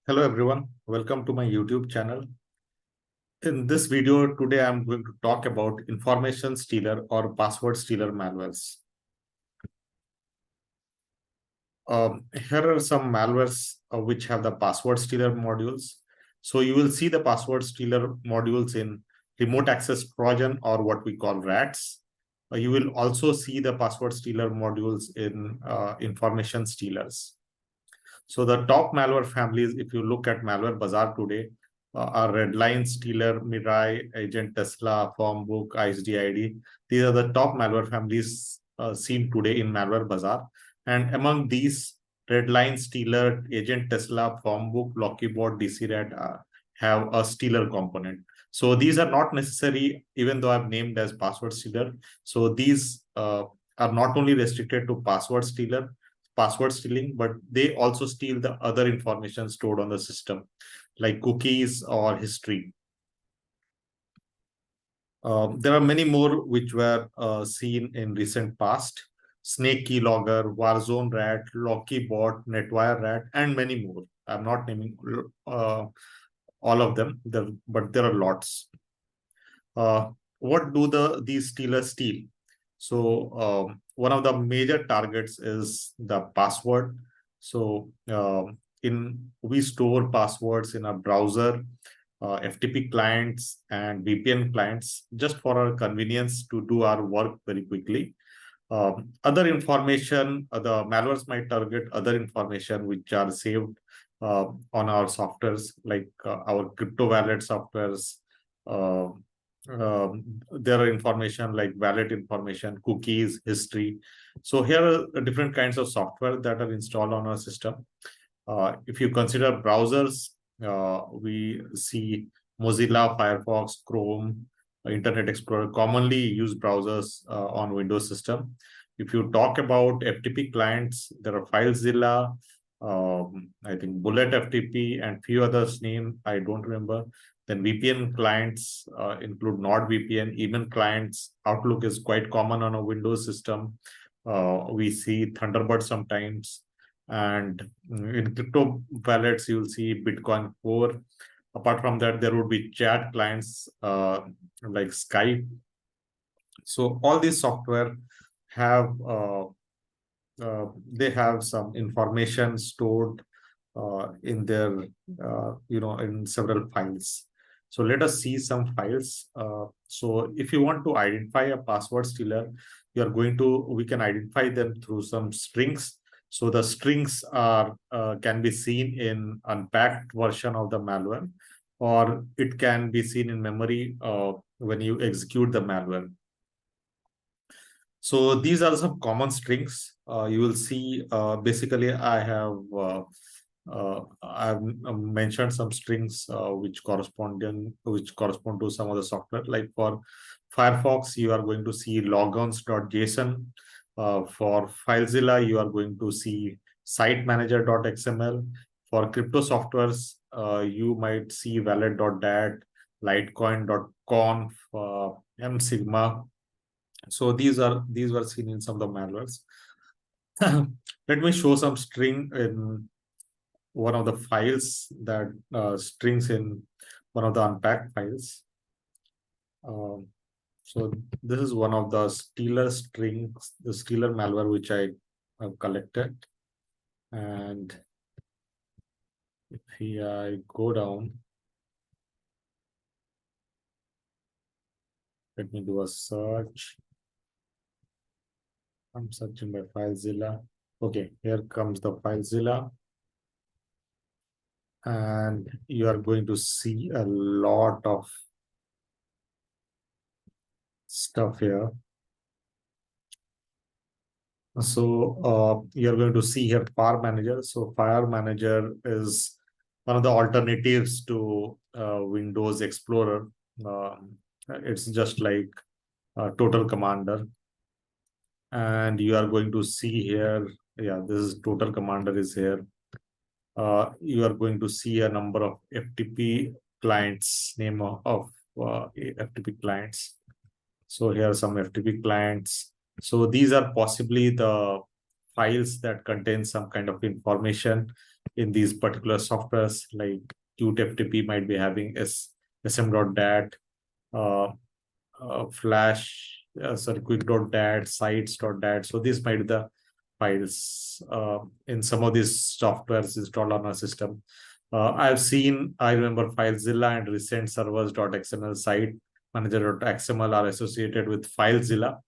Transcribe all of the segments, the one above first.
Hello everyone, welcome to my YouTube channel. In this video today, I'm going to talk about information stealer or password stealer malwares. Here are some malwares which have the password stealer modules. So you will see the password stealer modules in remote access Trojan or what we call RATs. You will also see the password stealer modules in information stealers. So the top malware families, if you look at Malware Bazaar today, are Redline, Stealer, Mirai, Agent Tesla, Formbook, ISDID. These are the top malware families seen today in Malware Bazaar. And among these, Redline, Stealer, Agent Tesla, Formbook, Lockybot, DCRAT have a stealer component. So these are not necessary, even though I've named as password stealer. So these are not only restricted to password stealing, but they also steal the other information stored on the system, like cookies or history. There are many more which were seen in recent past. Snake Keylogger, Warzone Rat, Lockybot, Netwire Rat, and many more. I'm not naming all of them, but there are lots. What do these stealers steal? So one of the major targets is the password. So we store passwords in a browser, FTP clients, and VPN clients just for our convenience to do our work very quickly. Other information, the malwares might target other information which are saved on our softwares, like our crypto wallet softwares. There are information like wallet information, cookies, history. So here are different kinds of software that are installed on our system. If you consider browsers, we see Mozilla, Firefox, Chrome, Internet Explorer, commonly used browsers on Windows system. If you talk about FTP clients, there are FileZilla, I think Bullet FTP, and few others name I don't remember. Then VPN clients include NordVPN, even clients. Outlook is quite common on a Windows system. We see Thunderbird sometimes. And in crypto wallets, you'll see Bitcoin Core. Apart from that, there would be chat clients like Skype. So all these software have they have some information stored in their in several files. So let us see some files. So if you want to identify a password stealer, we can identify them through some strings. So the strings are can be seen in unpacked version of the malware, or it can be seen in memory when you execute the malware. So these are some common strings. You will see basically I've mentioned some strings which correspond to some of the software. Like for Firefox, you are going to see logons.json. For FileZilla, you are going to see sitemanager.xml. For crypto softwares, you might see wallet.dat, litecoin.conf, msigma. So these were seen in some of the malwares. Let me show some string in one of the files that strings in one of the unpacked files. So this is one of the stealer strings, the stealer malware which I have collected. And if I go down, let me do a search. I'm searching by FileZilla. Okay, here comes the FileZilla. And you are going to see a lot of stuff here. So you're going to see here Fire Manager. So Fire Manager is one of the alternatives to Windows Explorer. It's just like Total Commander. And you are going to see here, yeah, this is Total Commander is here. You are going to see a number of FTP clients, name of FTP clients. So here are some FTP clients. So these are possibly the files that contain some kind of information in these particular softwares, like Qt FTP might be having sm.dat, uh, flash, sorry, quick.dat, sites.dat. So these might be the files in some of these softwares installed on our system. I remember FileZilla and recent servers.xml, site manager.xml are associated with FileZilla.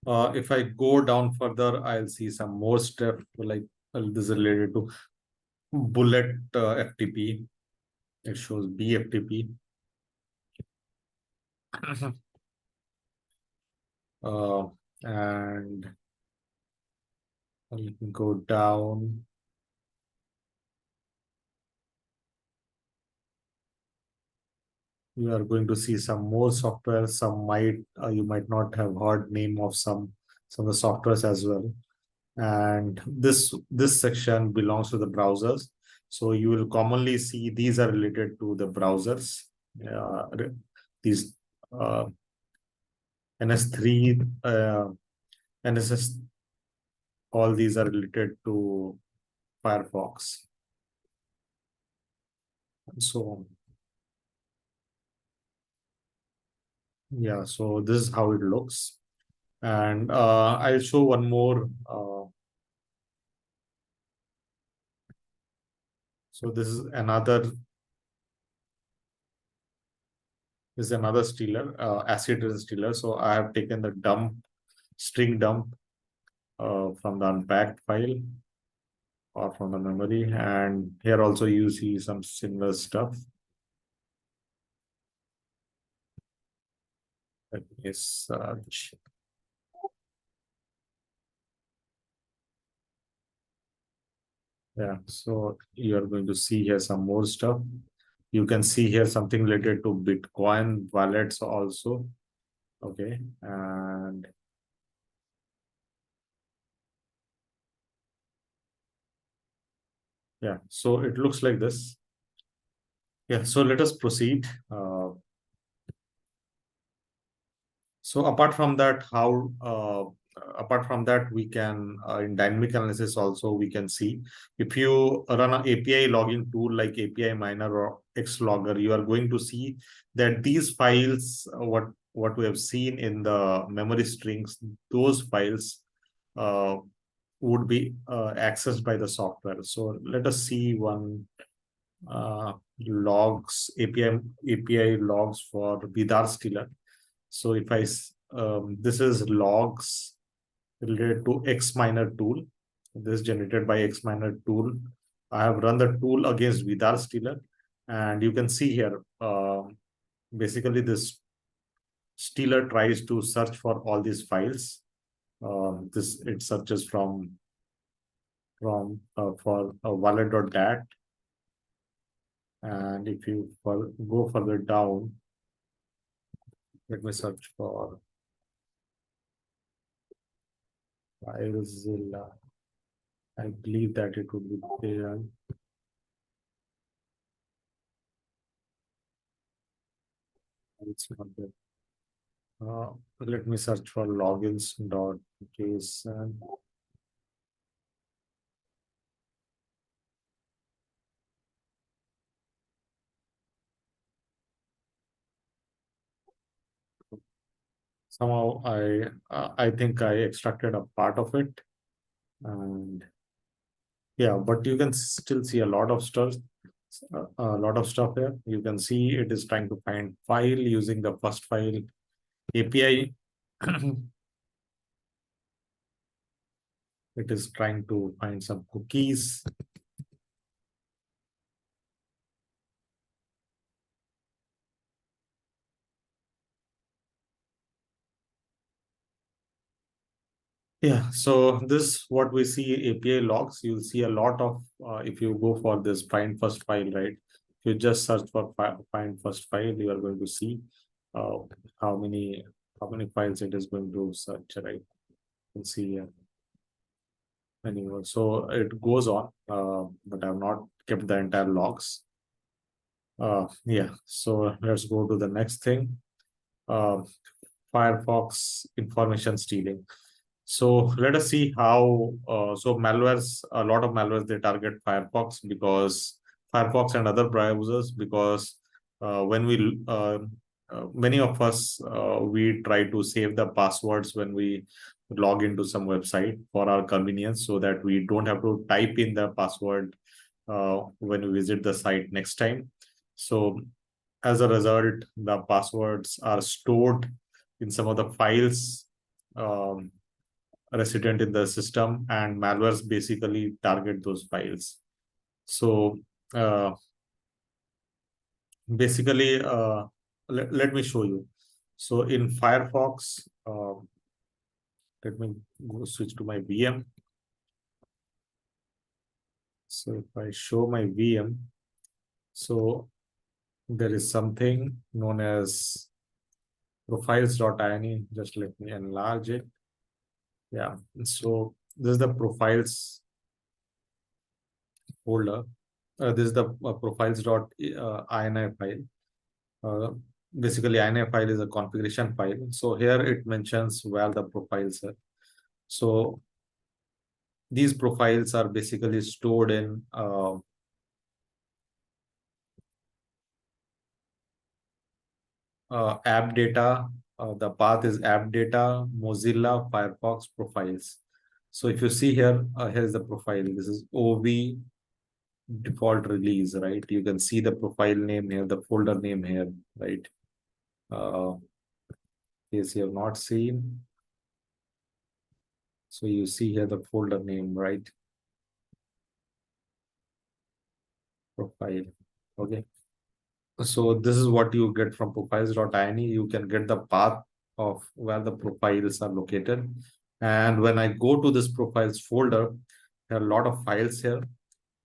If I go down further, I'll see some more stuff like this is related to bullet FTP. It shows BFTP. And let me go down. You are going to see some more software. Some might you might not have heard name of some of the softwares as well. And this section belongs to the browsers. So you will commonly see these are related to the browsers. These NS3, NSS, all these are related to FireFox. So yeah, so this is how it looks. And I'll show one more. So this is another stealer, acid stealer. So I have taken the string dump from the unpacked file or from the memory. And here also you see some similar stuff. Let me search. Yeah, so you are going to see here some more stuff. You can see here something related to Bitcoin wallets also. Okay, and yeah, so it looks like this. Yeah, so let us proceed. So apart from that, apart from that, we can in dynamic analysis also we can see if you run an API logging tool like API Miner or Xlogger, you are going to see that these files, what we have seen in the memory strings, those files uh, would be accessed by the software. So let us see one logs API logs for Vidar Stealer. So if this is logs related to Xminer tool. This is generated by Xminer tool. I have run the tool against Vidar Stealer, and you can see here, basically this stealer tries to search for all these files. It searches for wallet.dat, and if you go further down, let me search for FileZilla. I believe that it would be there. It's not there. Let me search for logins.json. Somehow I think I extracted a part of it, and yeah, but you can still see a lot of stuff. A lot of stuff here. You can see it is trying to find file using the first file API. It is trying to find some cookies. Yeah, so this what we see API logs. You'll see a lot of if you go for this find first file, right? If you just search for find first file, you are going to see uh, how many files it is going to search, right? You can see here. Anyway, so it goes on, but I've not kept the entire logs. Yeah, so let's go to the next thing. Uh, Firefox information stealing. So let us see how, so malwares, a lot of malwares, they target Firefox because Firefox and other browsers, because when we, many of us, we try to save the passwords when we log into some website for our convenience so that we don't have to type in the password when we visit the site next time. So as a result, the passwords are stored in some of the files um, resident in the system, and malwares basically target those files. So uh, basically, let me show you. So in Firefox, let me go switch to my VM. So if I show my VM, so there is something known as profiles.ini. Just let me enlarge it. Yeah, so this is the profiles folder. This is the profiles.ini file. Uh, Basically, INI file is a configuration file. So here it mentions where the profiles are. So these profiles are basically stored in app data. The path is app data, Mozilla, Firefox profiles. So if you see here, here's the profile. This is OV default release, right? You can see the profile name here, the folder name here, right? In case you have not seen, so you see here the folder name, right? Profile. Okay. So this is what you get from profiles.ini. You can get the path of where the profiles are located. And when I go to this profiles folder, there are a lot of files here.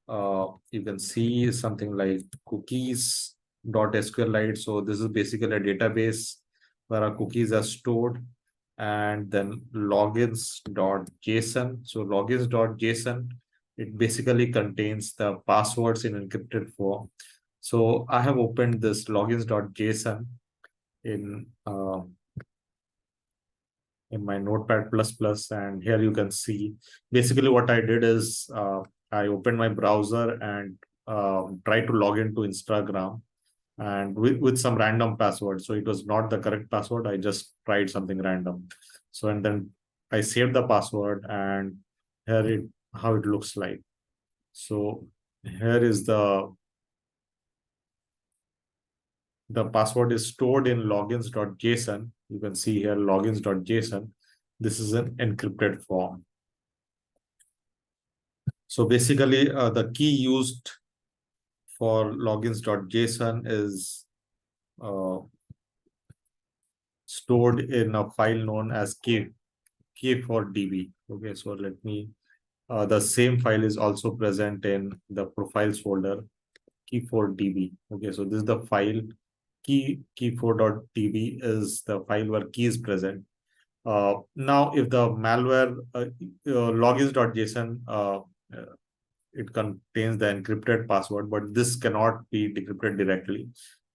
You can see something like cookies.sqlite. So this is basically a database where our cookies are stored. And then logins.json. So logins.json, it basically contains the passwords in encrypted form. So I have opened this logins.json in my Notepad++, and here you can see basically what I did is I opened my browser and tried to log into Instagram, and with some random password. So it was not the correct password. I just tried something random. So and then I saved the password, and here it how it looks like. So here is the password is stored in logins.json. You can see here logins.json. This is an encrypted form. So basically, the key used for logins.json is uh, stored in a file known as k4db. Okay, so let me, the same file is also present in the profiles folder, key4db. Okay, so this is the file key4.db is the file where key is present. Now, if the malware logins.json, it contains the encrypted password, but this cannot be decrypted directly.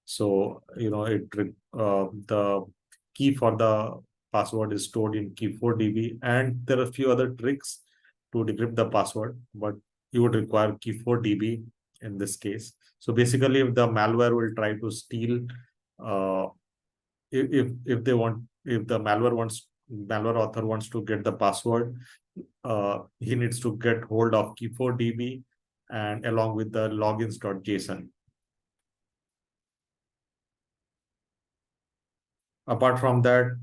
So, the key for the password is stored in key4db, and there are a few other tricks to decrypt the password, but you would require key4db in this case. So basically, if the malware will try to steal, uh, if the malware author wants to get the password, he needs to get hold of key4db and along with the logins.json. Apart from that,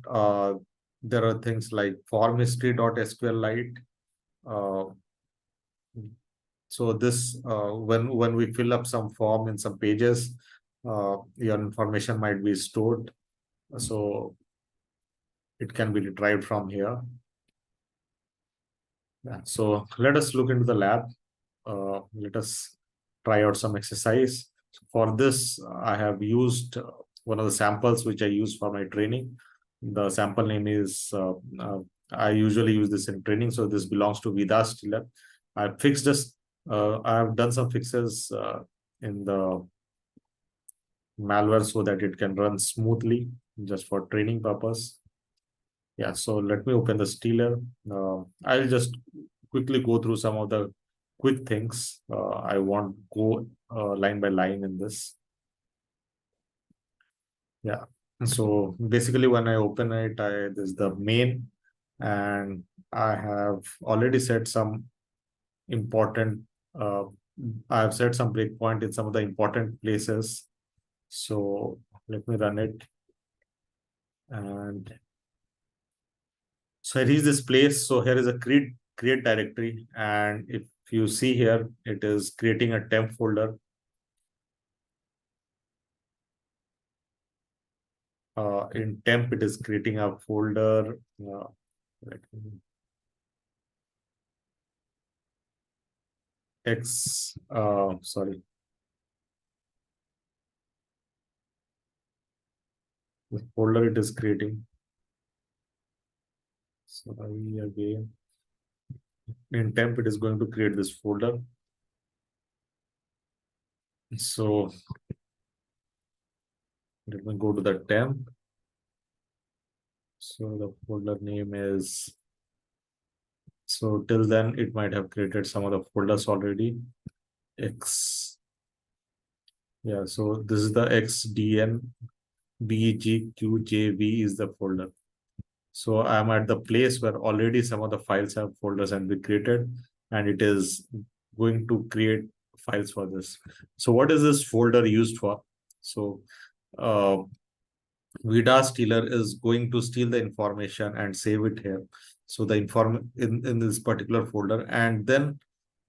there are things like form history.sqlite. Uh, so this when we fill up some form in some pages, your information might be stored. So it can be retrieved from here. Yeah. So let us look into the lab. Let us try out some exercise. So for this, I have used one of the samples which I use for my training. The sample name is, I usually use this in training. So this belongs to InfoStealer. I fixed this. I have done some fixes in the malware so that it can run smoothly just for training purpose. Yeah, so let me open the Stealer. I'll just quickly go through some of the quick things. I won't go line by line in this. Yeah. So basically, when I open it, this is the main, and I have already set some important. Uh, I have set some breakpoint in some of the important places. So let me run it, and so I reach this place. So here is a create directory, and if you see here, it is creating a temp folder. In temp, it is creating a folder. Let me- X. Sorry, the folder it is creating. Sorry again. In temp, it is going to create this folder. So let me go to the temp. So the folder name is. So till then, it might have created some of the folders already. X. Yeah, so this is the XDNBGQJV is the folder. So I'm at the place where already some of the files have folders and be created, and it is going to create files for this. So what is this folder used for? So uh, Vida stealer is going to steal the information and save it here. So the in this particular folder, and then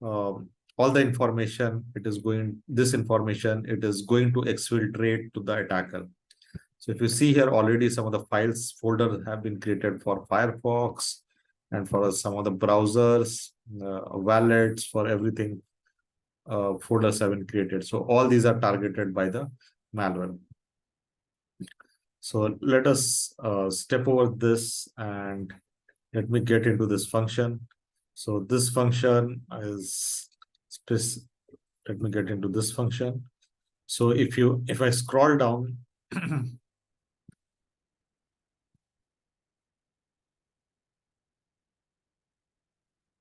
all the information this information it is going to exfiltrate to the attacker. So if you see here already some of the files folders have been created for Firefox and for some of the browsers, wallets, for everything, folders have been created. So all these are targeted by the malware. So let us step over this and let me get into this function. So this function is let me get into this function. So if I scroll down,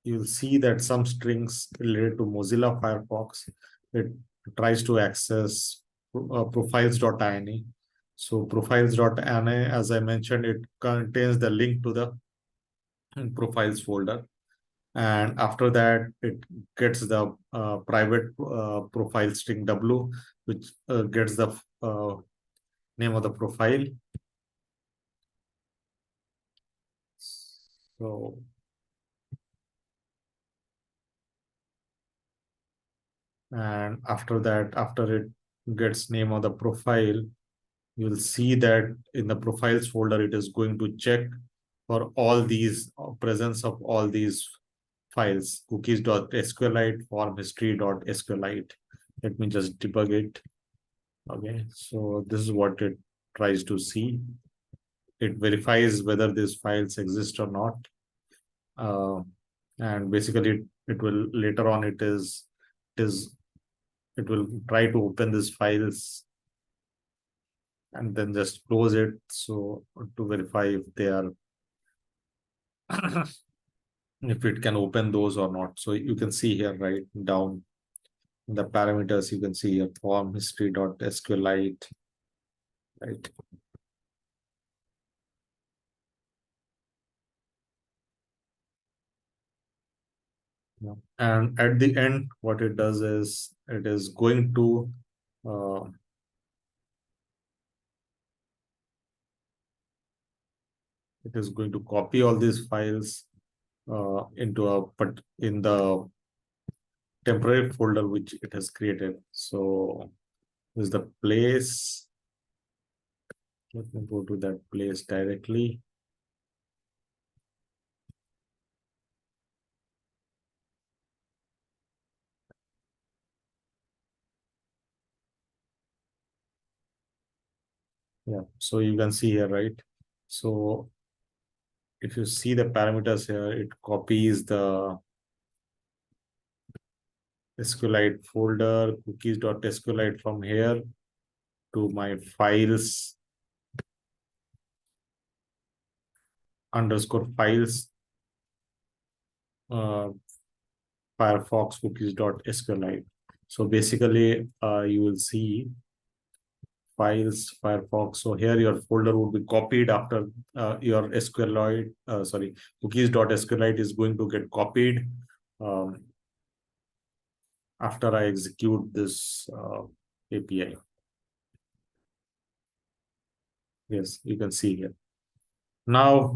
you'll see that some strings related to Mozilla Firefox, it tries to access profiles.ini. So profiles.ini, as I mentioned, it contains the link to the profiles folder. And after that, it gets the private profile string W, which gets the name of the profile. So and after that, after it gets name of the profile, you'll see that in the profiles folder, it is going to check for all these presence of all these files, cookies.sqlite, form history.sqlite. Let me just debug it. Okay, so this is what it tries to see. It verifies whether these files exist or not. And basically it will later on it is it will try to open these files and then just close it, so to verify if they are if it can open those or not. So you can see here right down in the parameters, you can see here form history.sqlite, right? Yeah. And at the end, what it does is it is going to uh, it is going to copy all these files into a but in the temporary folder which it has created. So this is the place. Let me go to that place directly. Yeah, so you can see here, right? So if you see the parameters here, it copies the SQLite folder, cookies.sqlite from here to my files underscore files, FireFox cookies.sqlite. So basically, you will see files, FireFox. So here your folder would be copied after your SQLite, cookies.sqlite is going to get copied after I execute this API. Yes, you can see here. Now,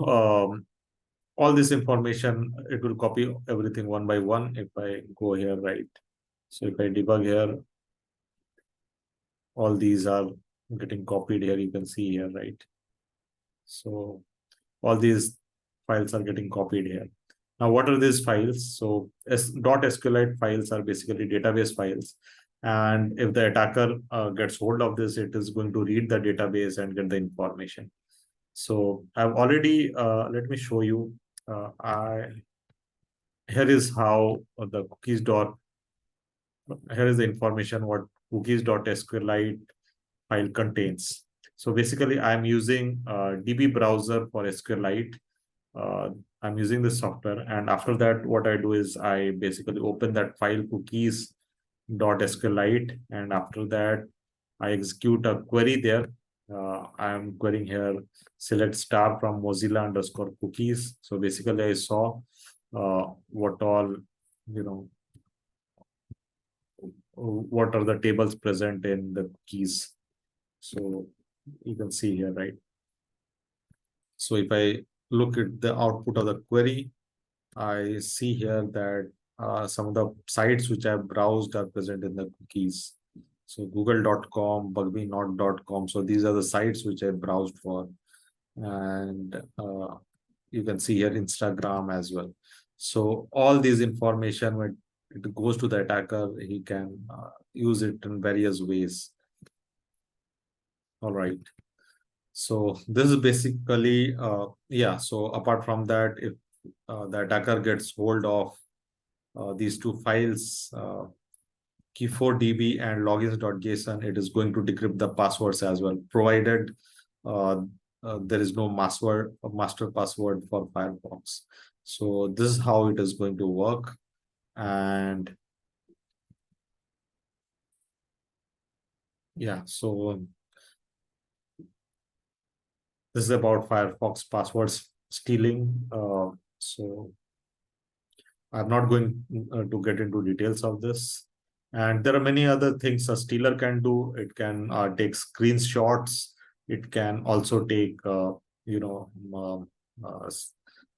all this information, it will copy everything one by one if I go here, right? So if I debug here, all these are getting copied here. You can see here, right? So all these files are getting copied here. Now, what are these files? So .SQLite files are basically database files. And if the attacker gets hold of this, it is going to read the database and get the information. So I've already, let me show you. Here is how the here is the information what cookies.sqlite file contains. So basically, I'm using DB browser for SQLite. I'm using this software, and after that, what I do is I basically open that file cookies.sqlite, and after that, I execute a query there. I'm querying here select star from Mozilla underscore cookies. So basically, I saw what all what are the tables present in the keys. So you can see here, right? So if I look at the output of the query, I see here that some of the sites which I have browsed are present in the cookies. So google.com, bugmenote.com. So these are the sites which I browsed for. And you can see here Instagram as well. So all these information, when it goes to the attacker, he can use it in various ways. All right. So this is basically, yeah. So apart from that, if the attacker gets hold of these two files, key4db and logins.json, it is going to decrypt the passwords as well, provided there is no master password for FireFox. So this is how it is going to work. And yeah, so this is about FireFox passwords stealing. So I'm not going to get into details of this. And there are many other things a stealer can do. It can take screenshots. It can also take, uh,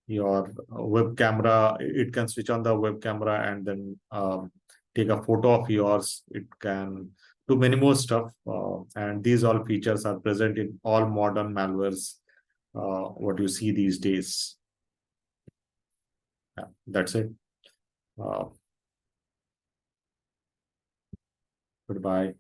your web camera. It can switch on the web camera and then take a photo of yours. It can do many more stuff. And these all features are present in all modern malwares, what you see these days. Yeah, that's it. Uh, Goodbye.